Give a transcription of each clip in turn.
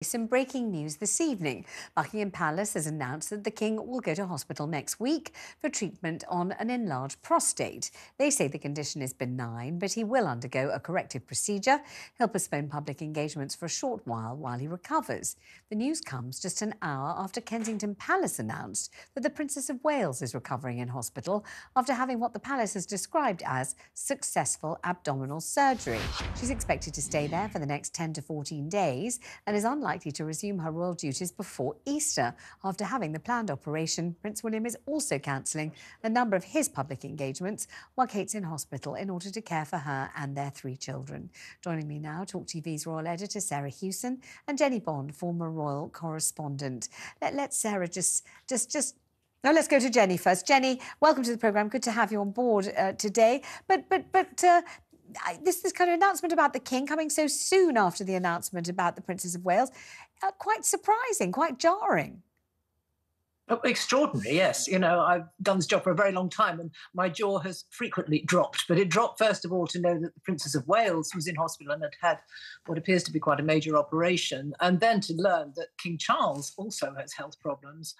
Some breaking news this evening. Buckingham Palace has announced that the King will go to hospital next week for treatment on an enlarged prostate. They say the condition is benign, but he will undergo a corrective procedure. He'll postpone public engagements for a short while he recovers. The news comes just an hour after Kensington Palace announced that the Princess of Wales is recovering in hospital after having what the palace has described as successful abdominal surgery. She's expected to stay there for the next 10 to 14 days and is unlikely to resume her royal duties before Easter. After having the planned operation, Prince William is also cancelling a number of his public engagements while Kate's in hospital in order to care for her and their 3 children. Joining me now, TalkTV's royal editor Sarah Hewson and Jennie Bond, former royal correspondent. Let Sarah no, let's go to Jennie first. Jennie, welcome to the programme. Good to have you on board today. This kind of announcement about the King coming so soon after the announcement about the Princess of Wales, quite surprising, quite jarring. Oh, extraordinary, yes. You know, I've done this job for a very long time and my jaw has frequently dropped. But it dropped, first of all, to know that the Princess of Wales was in hospital and had had what appears to be quite a major operation. And then to learn that King Charles also has health problems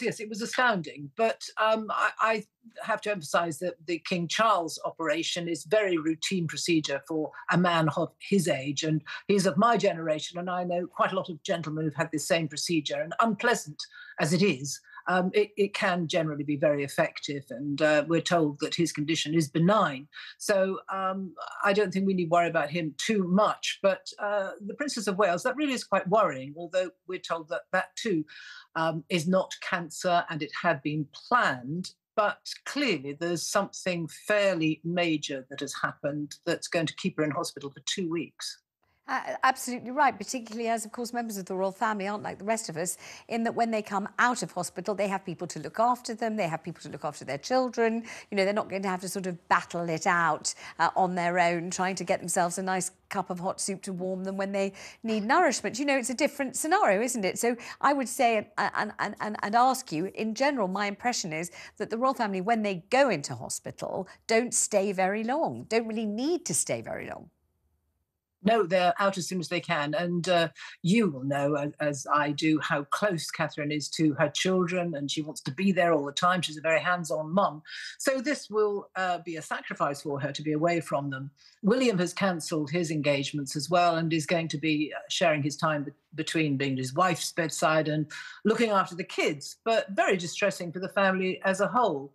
yes, it was astounding. But I have to emphasise that the King Charles operation is very routine procedure for a man of his age. And he's of my generation. And I know quite a lot of gentlemen who've had the same procedure. And unpleasant as it is, it can generally be very effective, and we're told that his condition is benign. So I don't think we need to worry about him too much. But the Princess of Wales, that really is quite worrying, although we're told that that too is not cancer and it had been planned. But clearly there's something fairly major that has happened that's going to keep her in hospital for 2 weeks. Absolutely right, particularly as, of course, members of the royal family aren't like the rest of us in that when they come out of hospital, they have people to look after them, they have people to look after their children. You know, they're not going to have to sort of battle it out on their own, trying to get themselves a nice cup of hot soup to warm them when they need nourishment. You know, it's a different scenario, isn't it? So I would say and ask you, in general, my impression is that the royal family, when they go into hospital, don't stay very long, don't really need to stay very long. No, they're out as soon as they can. And you will know, as I do, how close Catherine is to her children, and she wants to be there all the time. She's a very hands-on mum. So this will be a sacrifice for her to be away from them. William has cancelled his engagements as well and is going to be sharing his time between being at his wife's bedside and looking after the kids, but very distressing for the family as a whole.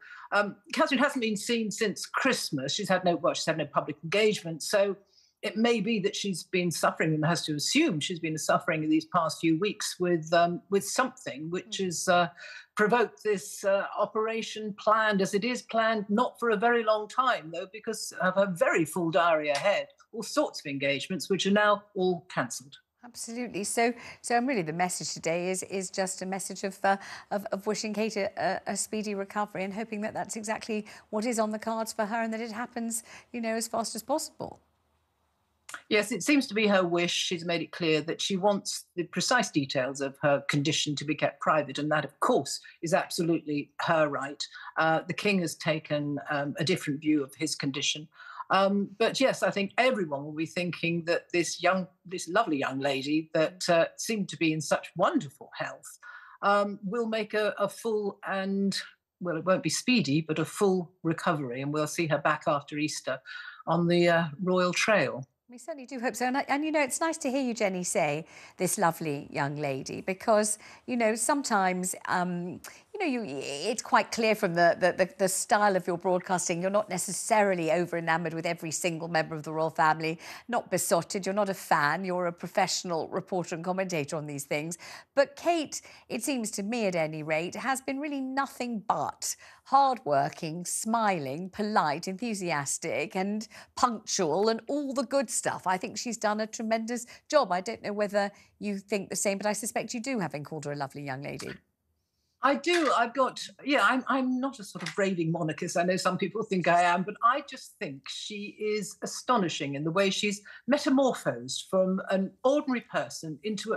Catherine hasn't been seen since Christmas. She's had no public engagement. So it may be that she's been suffering, and has to assume she's been suffering in these past few weeks with something which has provoked this operation, planned as it is planned, not for a very long time, though, because of a very full diary ahead, all sorts of engagements which are now all cancelled. Absolutely. So really the message today is just a message of wishing Kate a speedy recovery and hoping that that's exactly what is on the cards for her and that it happens, you know, as fast as possible. Yes, it seems to be her wish. She's made it clear that she wants the precise details of her condition to be kept private, and that, of course, is absolutely her right. The King has taken a different view of his condition. But yes, I think everyone will be thinking that this lovely young lady that seemed to be in such wonderful health will make a full and, well, it won't be speedy, but a full recovery, and we'll see her back after Easter on the royal trail. We certainly do hope so. And, you know, it's nice to hear you, Jennie, say this lovely young lady, because, you know, sometimes, you know, it's quite clear from the style of your broadcasting, you're not necessarily over-enamoured with every single member of the royal family, not besotted, you're not a fan, you're a professional reporter and commentator on these things. But Kate, it seems to me at any rate, has been really nothing but hard-working, smiling, polite, enthusiastic and punctual and all the good stuff. I think she's done a tremendous job. I don't know whether you think the same, but I suspect you do, having called her a lovely young lady. I do. I'm not a sort of raving monarchist. I know some people think I am, but I just think she is astonishing in the way she's metamorphosed from an ordinary person into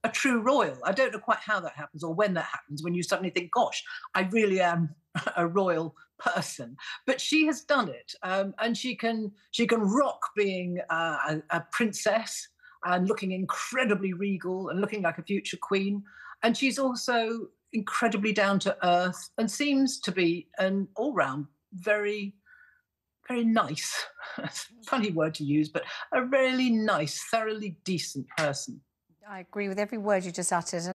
a true royal. I don't know quite how that happens or when that happens, when you suddenly think, gosh, I really am a royal person. But she has done it, and she can rock being a princess. and looking incredibly regal and looking like a future queen. And she's also incredibly down to earth and seems to be an all round very, very nice, funny word to use, but a really nice, thoroughly decent person. I agree with every word you just uttered.